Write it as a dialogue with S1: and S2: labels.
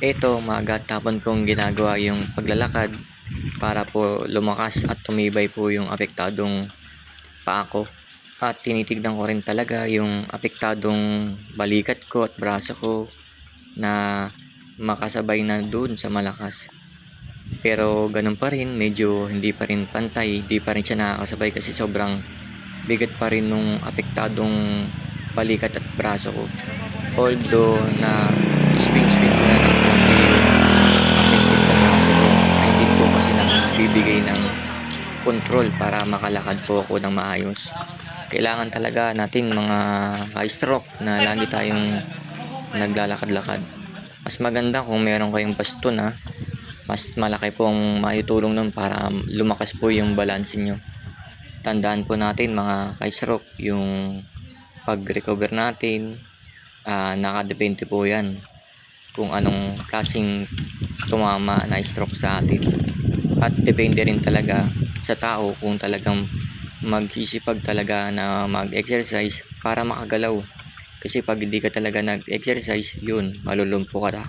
S1: Ito, maaga at hapon kong ginagawa yung paglalakad para po lumakas at tumibay po yung apektadong paa ko. At tinitignan ko rin talaga yung apektadong balikat ko at braso ko na makasabay na dun sa malakas. Pero ganun pa rin, medyo hindi pa rin pantay, hindi pa rin siya nakakasabay kasi sobrang bigat pa rin nung apektadong balikat at braso ko. Although na swing ko na ng konti yung affected na braso ko, ay hindi po kasi bibigay ng control para makalakad po ako ng maayos. Kailangan talaga natin mga high stroke na lagi tayong naglalakad-lakad. Mas maganda kung meron kayong baston, mas malaki pong maitulong nun para lumakas po yung balance nyo. Tandaan po natin mga high stroke, yung pag-recover natin, nakadepende po yan kung anong klaseng tumama na stroke sa atin. At depende rin talaga sa tao kung talagang magsisipag talaga na mag-exercise para makagalaw. Kasi pag hindi ka talaga nag-exercise, yun, malulumpo ka na.